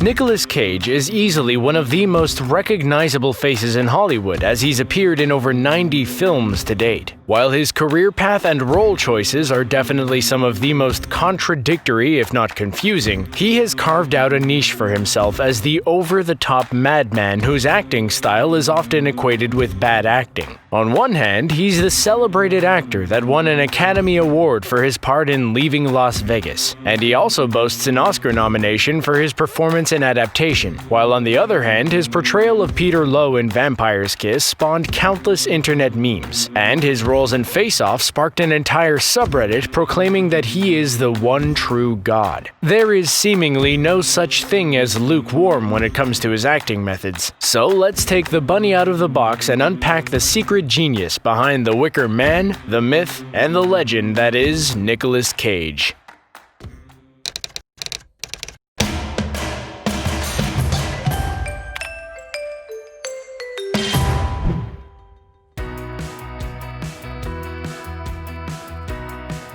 Nicolas Cage is easily one of the most recognizable faces in Hollywood, as he's appeared in over 90 films to date. While his career path and role choices are definitely some of the most contradictory, if not confusing, he has carved out a niche for himself as the over-the-top madman whose acting style is often equated with bad acting. On one hand, he's the celebrated actor that won an Academy Award for his part in Leaving Las Vegas, and he also boasts an Oscar nomination for his performance in Adaptation, while on the other hand, his portrayal of Peter Loew in Vampire's Kiss spawned countless internet memes, and his roles in Face Off sparked an entire subreddit proclaiming that he is the one true god. There is seemingly no such thing as lukewarm when it comes to his acting methods, so let's take the bunny out of the box and unpack the secret genius behind the Wicker Man, the myth, and the legend that is Nicolas Cage.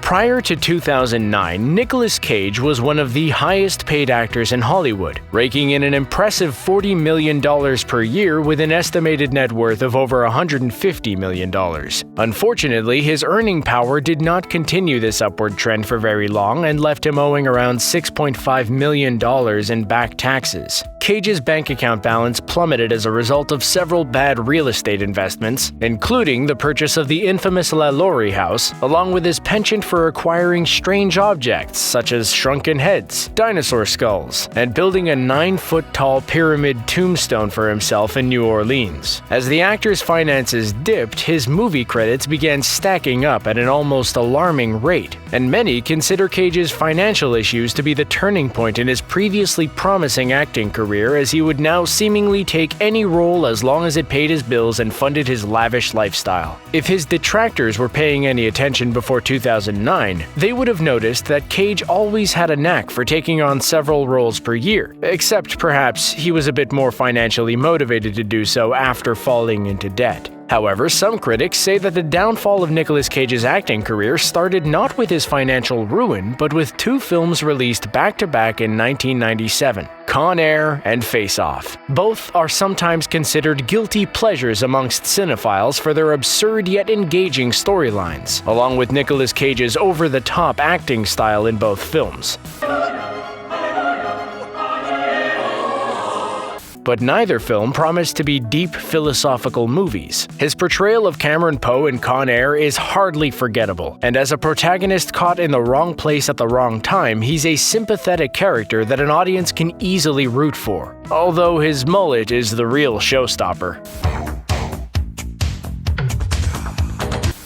Prior to 2009, Nicolas Cage was one of the highest-paid actors in Hollywood, raking in an impressive $40 million per year with an estimated net worth of over $150 million. Unfortunately, his earning power did not continue this upward trend for very long and left him owing around $6.5 million in back taxes. Cage's bank account balance plummeted as a result of several bad real estate investments, including the purchase of the infamous La Laurie house, along with his penchant for acquiring strange objects such as shrunken heads, dinosaur skulls, and building a 9-foot-tall pyramid tombstone for himself in New Orleans. As the actor's finances dipped, his movie credits began stacking up at an almost alarming rate, and many consider Cage's financial issues to be the turning point in his previously promising acting career, as he would now seemingly take any role as long as it paid his bills and funded his lavish lifestyle. If his detractors were paying any attention before 2009, they would have noticed that Cage always had a knack for taking on several roles per year, except perhaps he was a bit more financially motivated to do so after falling into debt. However, some critics say that the downfall of Nicolas Cage's acting career started not with his financial ruin, but with two films released back-to-back in 1997, Con Air and Face Off. Both are sometimes considered guilty pleasures amongst cinephiles for their absurd yet engaging storylines, along with Nicolas Cage's over-the-top acting style in both films. But neither film promised to be deep philosophical movies. His portrayal of Cameron Poe in Con Air is hardly forgettable, and as a protagonist caught in the wrong place at the wrong time, he's a sympathetic character that an audience can easily root for, although his mullet is the real showstopper.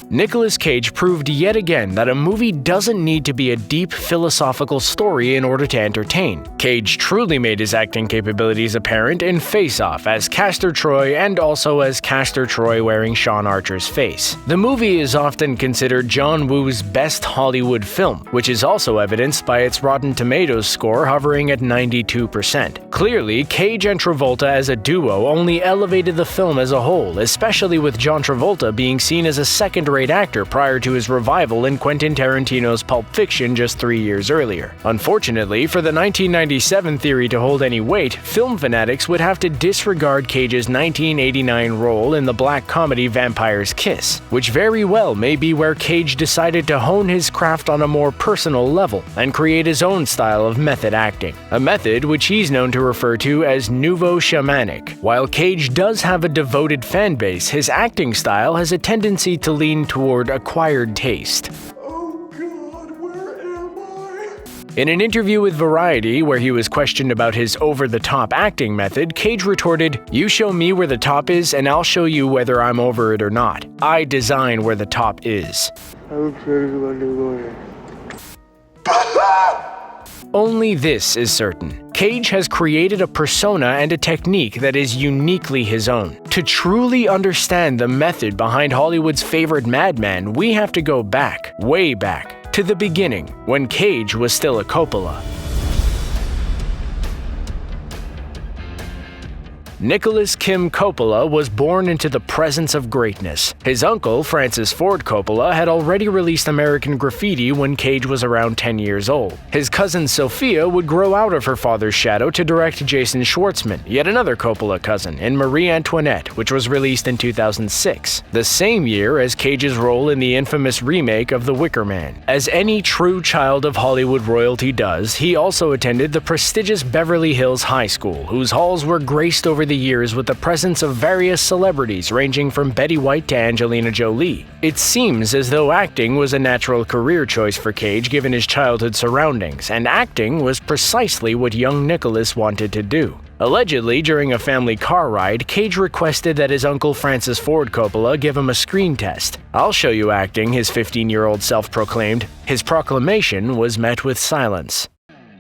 Nicolas Cage proved yet again that a movie doesn't need to be a deep philosophical story in order to entertain. Cage truly made his acting capabilities apparent in Face Off as Castor Troy and also as Castor Troy wearing Sean Archer's face. The movie is often considered John Woo's best Hollywood film, which is also evidenced by its Rotten Tomatoes score hovering at 92%. Clearly, Cage and Travolta as a duo only elevated the film as a whole, especially with John Travolta being seen as a second-rate actor prior to his revival in Quentin Tarantino's Pulp Fiction just 3 years earlier. Unfortunately, for the 1997 theory to hold any weight, film fanatics would have to disregard Cage's 1989 role in the black comedy Vampire's Kiss, which very well may be where Cage decided to hone his craft on a more personal level and create his own style of method acting, a method which he's known to refer to as nouveau shamanic. While Cage does have a devoted fan base, his acting style has a tendency to lean toward acquired taste. Oh God, where am I? In an interview with Variety, where he was questioned about his over-the-top acting method, Cage retorted, "You show me where the top is, and I'll show you whether I'm over it or not. I design where the top is." Only this is certain. Cage has created a persona and a technique that is uniquely his own. To truly understand the method behind Hollywood's favorite madman, we have to go back, way back, to the beginning, when Cage was still a Coppola. Nicolas Kim Coppola was born into the presence of greatness. His uncle, Francis Ford Coppola, had already released American Graffiti when Cage was around 10 years old. His cousin Sophia would grow out of her father's shadow to direct Jason Schwartzman, yet another Coppola cousin, in Marie Antoinette, which was released in 2006, the same year as Cage's role in the infamous remake of The Wicker Man. As any true child of Hollywood royalty does, he also attended the prestigious Beverly Hills High School, whose halls were graced over the years with the presence of various celebrities ranging from Betty White to Angelina Jolie. It seems as though acting was a natural career choice for Cage given his childhood surroundings, and acting was precisely what young Nicolas wanted to do. Allegedly, during a family car ride, Cage requested that his uncle Francis Ford Coppola give him a screen test. "I'll show you acting," his 15-year-old self proclaimed. His proclamation was met with silence.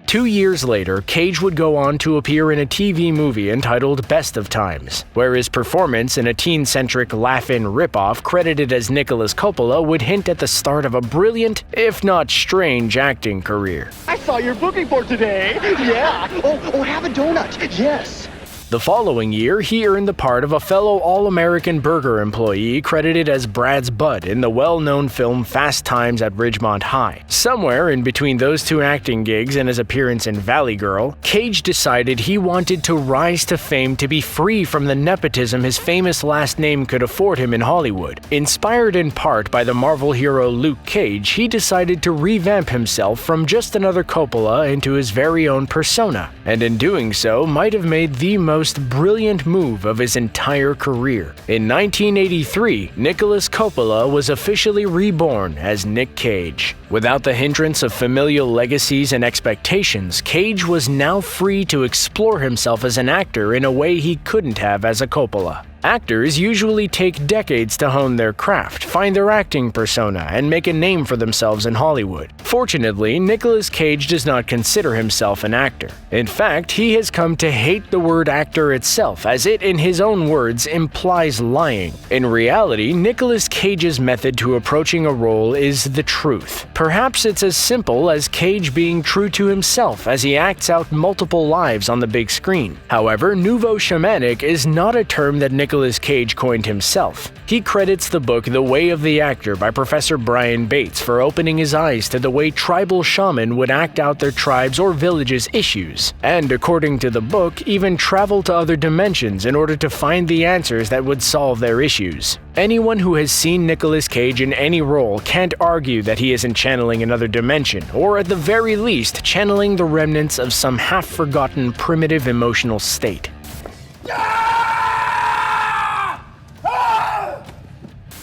2 years later, Cage would go on to appear in a TV movie entitled Best of Times, where his performance in a teen-centric laugh-in ripoff credited as Nicolas Coppola would hint at the start of a brilliant, if not strange, acting career. I saw your booking for today. Yeah. Oh, have a donut. Yes. The following year, he earned the part of a fellow All-American Burger employee credited as Brad's Bud in the well-known film Fast Times at Ridgemont High. Somewhere in between those two acting gigs and his appearance in Valley Girl, Cage decided he wanted to rise to fame to be free from the nepotism his famous last name could afford him in Hollywood. Inspired in part by the Marvel hero Luke Cage, he decided to revamp himself from just another Coppola into his very own persona, and in doing so might have made the most brilliant move of his entire career. In 1983, Nicolas Coppola was officially reborn as Nick Cage. Without the hindrance of familial legacies and expectations, Cage was now free to explore himself as an actor in a way he couldn't have as a Coppola. Actors usually take decades to hone their craft, find their acting persona, and make a name for themselves in Hollywood. Fortunately, Nicolas Cage does not consider himself an actor. In fact, he has come to hate the word actor itself, as it, in his own words, implies lying. In reality, Nicolas Cage's method to approaching a role is the truth. Perhaps it's as simple as Cage being true to himself as he acts out multiple lives on the big screen. However, nouveau shamanic is not a term that Nicolas Cage coined himself. He credits the book The Way of the Actor by Professor Brian Bates for opening his eyes to the way tribal shaman would act out their tribe's or village's issues, and according to the book, even travel to other dimensions in order to find the answers that would solve their issues. Anyone who has seen Nicolas Cage in any role can't argue that he isn't channeling another dimension, or at the very least, channeling the remnants of some half-forgotten primitive emotional state.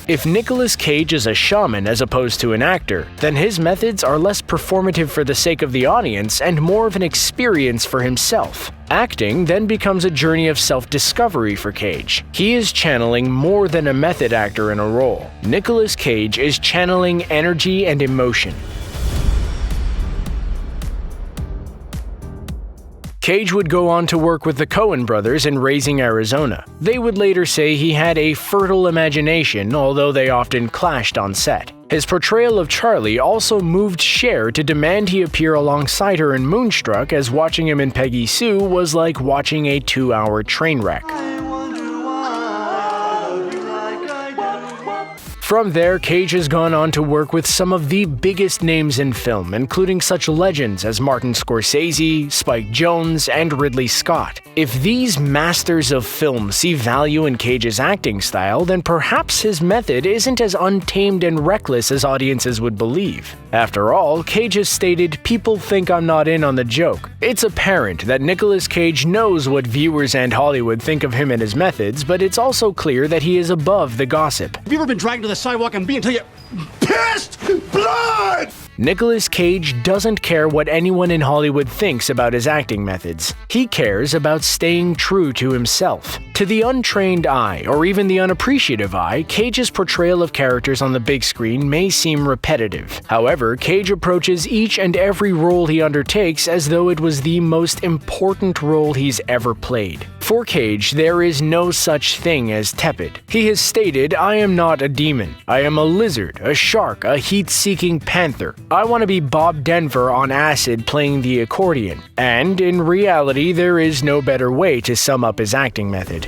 If Nicolas Cage is a shaman as opposed to an actor, then his methods are less performative for the sake of the audience and more of an experience for himself. Acting then becomes a journey of self-discovery for Cage. He is channeling more than a method actor in a role. Nicolas Cage is channeling energy and emotion. Cage would go on to work with the Coen brothers in Raising Arizona. They would later say he had a fertile imagination, although they often clashed on set. His portrayal of Charlie also moved Cher to demand he appear alongside her in Moonstruck, as watching him in Peggy Sue was like watching a 2-hour train wreck. From there, Cage has gone on to work with some of the biggest names in film, including such legends as Martin Scorsese, Spike Jonze, and Ridley Scott. If these masters of film see value in Cage's acting style, then perhaps his method isn't as untamed and reckless as audiences would believe. After all, Cage has stated, "People think I'm not in on the joke." It's apparent that Nicolas Cage knows what viewers and Hollywood think of him and his methods, but it's also clear that he is above the gossip. Have you ever been dragged to the sidewalk and beat until you pissed blood? Nicolas Cage doesn't care what anyone in Hollywood thinks about his acting methods. He cares about staying true to himself. To the untrained eye, or even the unappreciative eye, Cage's portrayal of characters on the big screen may seem repetitive. However, Cage approaches each and every role he undertakes as though it was the most important role he's ever played. For Cage, there is no such thing as tepid. He has stated, "I am not a demon. I am a lizard, a shark, shark, a heat-seeking panther. I want to be Bob Denver on acid playing the accordion. And in reality, there is no better way to sum up his acting method.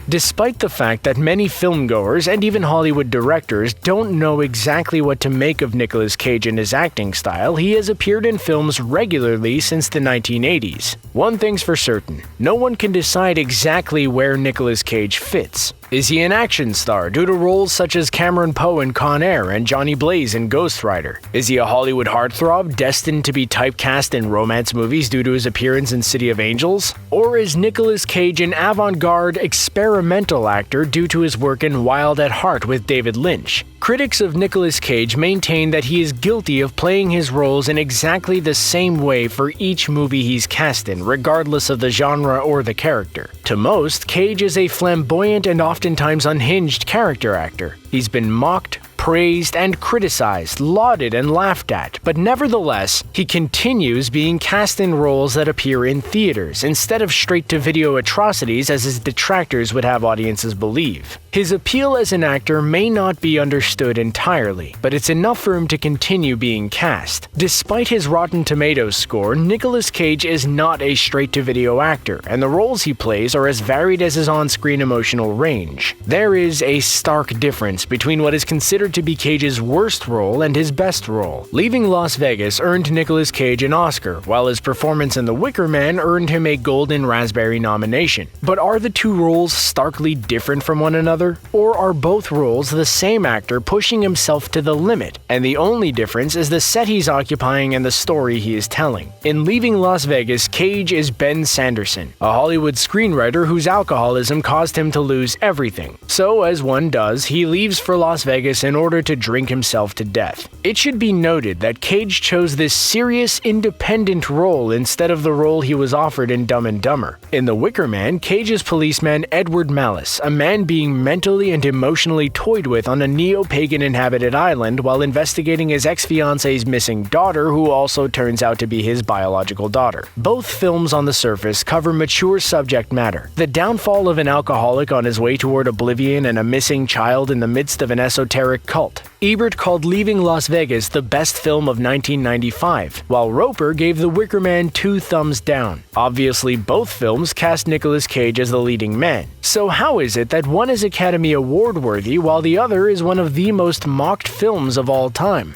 Despite the fact that many filmgoers and even Hollywood directors don't know exactly what to make of Nicolas Cage and his acting style, he has appeared in films regularly since the 1980s. One thing's for certain, no one can decide exactly where Nicolas Cage fits. Is he an action star due to roles such as Cameron Poe in Con Air and Johnny Blaze in Ghost Rider? Is he a Hollywood heartthrob destined to be typecast in romance movies due to his appearance in City of Angels? Or is Nicolas Cage an avant-garde experimental actor due to his work in Wild at Heart with David Lynch? Critics of Nicolas Cage maintain that he is guilty of playing his roles in exactly the same way for each movie he's cast in, regardless of the genre or the character. To most, Cage is a flamboyant and oftentimes unhinged character actor. He's been mocked, praised, and criticized, lauded, and laughed at, but nevertheless, he continues being cast in roles that appear in theaters, instead of straight-to-video atrocities as his detractors would have audiences believe. His appeal as an actor may not be understood entirely, but it's enough for him to continue being cast. Despite his Rotten Tomatoes score, Nicolas Cage is not a straight-to-video actor, and the roles he plays are as varied as his on-screen emotional range. There is a stark difference between what is considered to be Cage's worst role and his best role. Leaving Las Vegas earned Nicolas Cage an Oscar, while his performance in The Wicker Man earned him a Golden Raspberry nomination. But are the two roles starkly different from one another? Or are both roles the same actor pushing himself to the limit, and the only difference is the set he's occupying and the story he is telling? In Leaving Las Vegas, Cage is Ben Sanderson, a Hollywood screenwriter whose alcoholism caused him to lose everything. So, as one does, he leaves for Las Vegas in order to drink himself to death. It should be noted that Cage chose this serious, independent role instead of the role he was offered in Dumb and Dumber. In The Wicker Man, Cage is policeman Edward Malice, a man being mentally and emotionally toyed with on a neo-pagan inhabited island while investigating his ex-fiance's missing daughter, who also turns out to be his biological daughter. Both films on the surface cover mature subject matter: the downfall of an alcoholic on his way toward oblivion and a missing child in the midst of an esoteric cult. Ebert called Leaving Las Vegas the best film of 1995, while Roper gave The Wicker Man 2 thumbs down. Obviously, both films cast Nicolas Cage as the leading man. So how is it that one is Academy Award worthy while the other is one of the most mocked films of all time?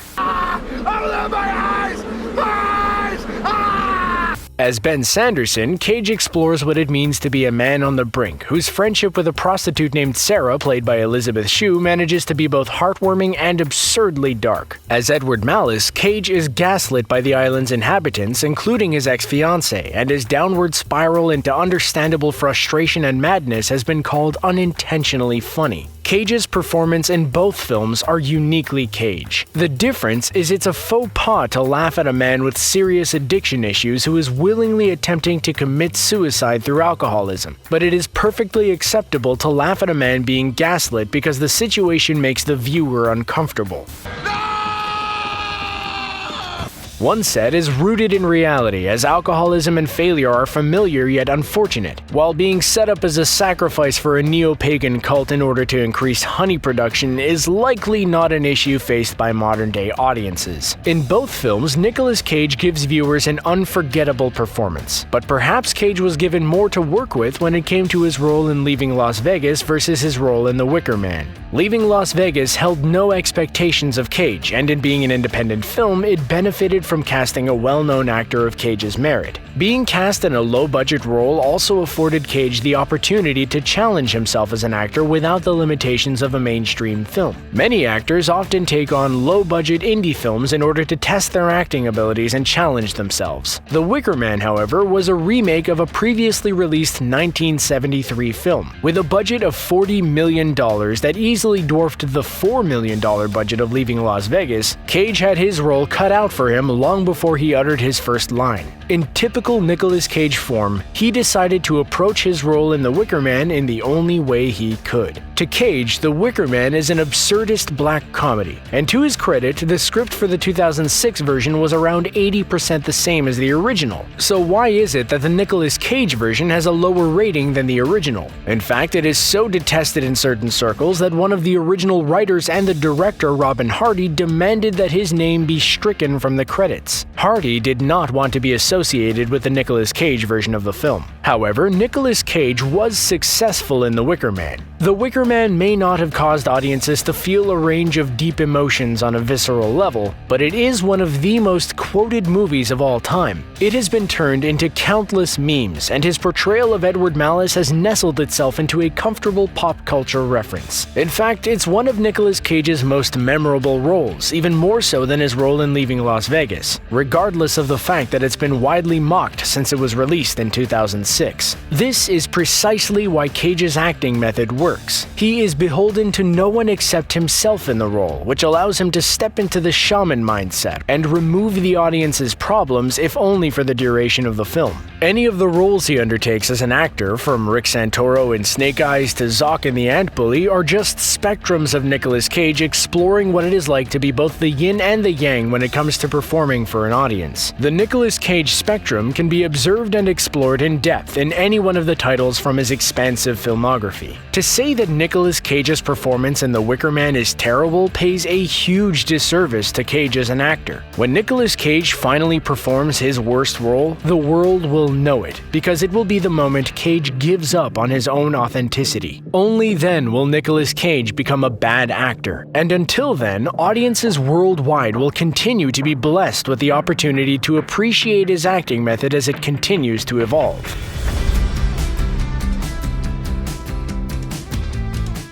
As Ben Sanderson, Cage explores what it means to be a man on the brink, whose friendship with a prostitute named Sarah, played by Elizabeth Shue, manages to be both heartwarming and absurdly dark. As Edward Malice, Cage is gaslit by the island's inhabitants, including his ex-fiancée, and his downward spiral into understandable frustration and madness has been called unintentionally funny. Cage's performance in both films are uniquely Cage. The difference is it's a faux pas to laugh at a man with serious addiction issues who is willingly attempting to commit suicide through alcoholism, but it is perfectly acceptable to laugh at a man being gaslit because the situation makes the viewer uncomfortable. One set is rooted in reality, as alcoholism and failure are familiar yet unfortunate, while being set up as a sacrifice for a neo-pagan cult in order to increase honey production is likely not an issue faced by modern-day audiences. In both films, Nicolas Cage gives viewers an unforgettable performance, but perhaps Cage was given more to work with when it came to his role in Leaving Las Vegas versus his role in The Wicker Man. Leaving Las Vegas held no expectations of Cage, and in being an independent film, it benefited from casting a well-known actor of Cage's merit. Being cast in a low-budget role also afforded Cage the opportunity to challenge himself as an actor without the limitations of a mainstream film. Many actors often take on low-budget indie films in order to test their acting abilities and challenge themselves. The Wicker Man, however, was a remake of a previously released 1973 film. With a budget of $40 million that easily dwarfed the $4 million budget of Leaving Las Vegas, Cage had his role cut out for him long before he uttered his first line. In typical Nicolas Cage form, he decided to approach his role in The Wicker Man in the only way he could. To Cage, The Wicker Man is an absurdist black comedy, and to his credit, the script for the 2006 version was around 80% the same as the original. So why is it that the Nicolas Cage version has a lower rating than the original? In fact, it is so detested in certain circles that one of the original writers and the director, Robin Hardy, demanded that his name be stricken from the credits. Hardy did not want to be associated with the Nicolas Cage version of the film. However, Nicolas Cage was successful in The Wicker Man. The Wicker Man may not have caused audiences to feel a range of deep emotions on a visceral level, but it is one of the most quoted movies of all time. It has been turned into countless memes, and his portrayal of Edward Malice has nestled itself into a comfortable pop culture reference. In fact, it's one of Nicolas Cage's most memorable roles, even more so than his role in Leaving Las Vegas, regardless of the fact that it's been widely mocked since it was released in 2006. This is precisely why Cage's acting method works. He is beholden to no one except himself in the role, which allows him to step into the shaman mindset and remove the audience's problems if only for the duration of the film. Any of the roles he undertakes as an actor, from Rick Santoro in Snake Eyes to Zoc in The Ant Bully, are just spectrums of Nicolas Cage exploring what it is like to be both the yin and the yang when it comes to performing for an audience. The Nicolas Cage spectrum can be observed and explored in depth in any one of the titles from his expansive filmography. To say that Nicolas Cage's performance in The Wicker Man is terrible pays a huge disservice to Cage as an actor. When Nicolas Cage finally performs his worst role, the world will know it, because it will be the moment Cage gives up on his own authenticity. Only then will Nicolas Cage become a bad actor, and until then, audiences worldwide will continue to be blessed with the opportunity to appreciate his acting method as it continues to evolve.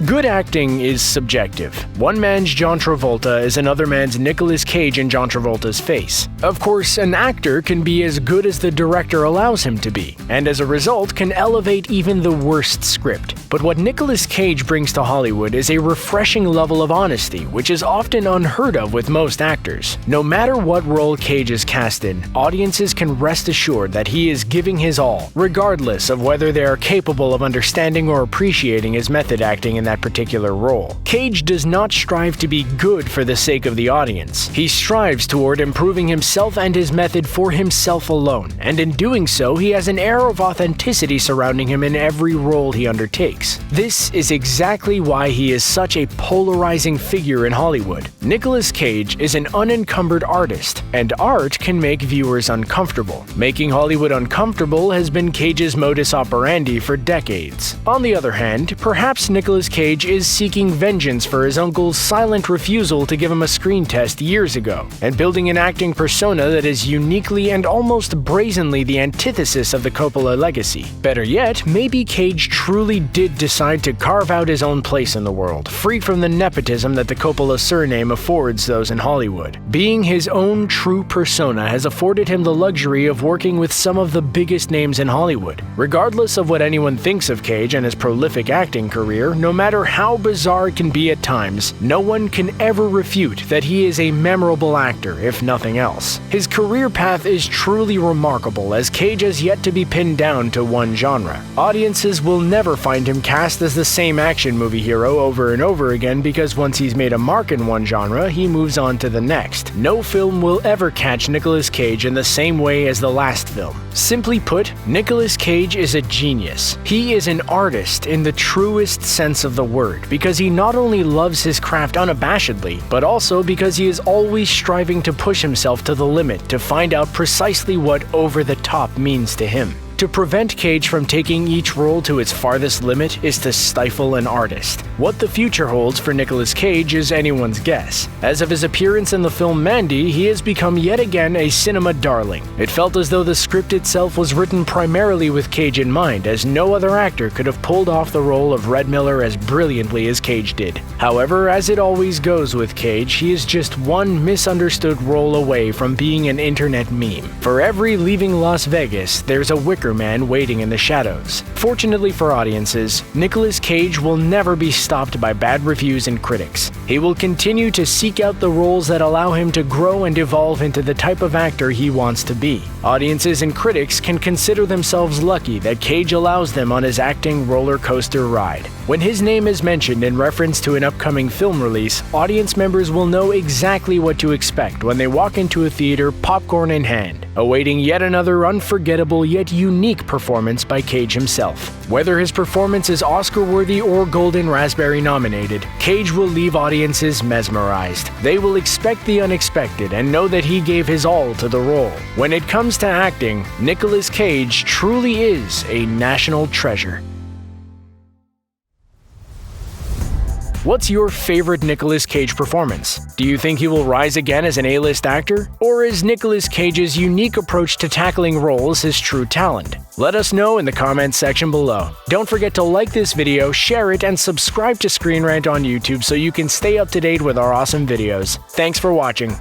Good acting is subjective. One man's John Travolta is another man's Nicolas Cage in John Travolta's face. Of course, an actor can be as good as the director allows him to be, and as a result can elevate even the worst script. But what Nicolas Cage brings to Hollywood is a refreshing level of honesty, which is often unheard of with most actors. No matter what role Cage is cast in, audiences can rest assured that he is giving his all, regardless of whether they are capable of understanding or appreciating his method acting in that particular role. Cage does not strive to be good for the sake of the audience. He strives toward improving himself and his method for himself alone, and in doing so, he has an air of authenticity surrounding him in every role he undertakes. This is exactly why he is such a polarizing figure in Hollywood. Nicolas Cage is an unencumbered artist, and art can make viewers uncomfortable. Making Hollywood uncomfortable has been Cage's modus operandi for decades. On the other hand, perhaps Nicolas Cage is seeking vengeance for his uncle's silent refusal to give him a screen test years ago, and building an acting persona that is uniquely and almost brazenly the antithesis of the Coppola legacy. Better yet, maybe Cage truly did decide to carve out his own place in the world, free from the nepotism that the Coppola surname affords those in Hollywood. Being his own true persona has afforded him the luxury of working with some of the biggest names in Hollywood. Regardless of what anyone thinks of Cage and his prolific acting career, no matter how bizarre it can be at times, no one can ever refute that he is a memorable actor, if nothing else. His career path is truly remarkable, as Cage has yet to be pinned down to one genre. Audiences will never find him cast as the same action movie hero over and over again, because once he's made a mark in one genre, he moves on to the next. No film will ever catch Nicolas Cage in the same way as the last film. Simply put, Nicolas Cage is a genius. He is an artist in the truest sense of the word, because he not only loves his craft unabashedly, but also because he is always striving to push himself to the limit to find out precisely what over the top means to him. To prevent Cage from taking each role to its farthest limit is to stifle an artist. What the future holds for Nicolas Cage is anyone's guess. As of his appearance in the film Mandy, he has become yet again a cinema darling. It felt as though the script itself was written primarily with Cage in mind, as no other actor could have pulled off the role of Red Miller as brilliantly as Cage did. However, as it always goes with Cage, he is just one misunderstood role away from being an internet meme. For every Leaving Las Vegas, there's a Wicker darker man waiting in the shadows. Fortunately for audiences, Nicolas Cage will never be stopped by bad reviews and critics. He will continue to seek out the roles that allow him to grow and evolve into the type of actor he wants to be. Audiences and critics can consider themselves lucky that Cage allows them on his acting roller coaster ride. When his name is mentioned in reference to an upcoming film release, audience members will know exactly what to expect when they walk into a theater, popcorn in hand, awaiting yet another unforgettable yet unique performance by Cage himself. Whether his performance is Oscar-worthy or Golden Raspberry nominated, Cage will leave audiences mesmerized. They will expect the unexpected and know that he gave his all to the role. When it comes to acting, Nicolas Cage truly is a national treasure. What's your favorite Nicolas Cage performance? Do you think he will rise again as an A-list actor? Or is Nicolas Cage's unique approach to tackling roles his true talent? Let us know in the comments section below. Don't forget to like this video, share it, and subscribe to ScreenRant on YouTube so you can stay up to date with our awesome videos. Thanks for watching.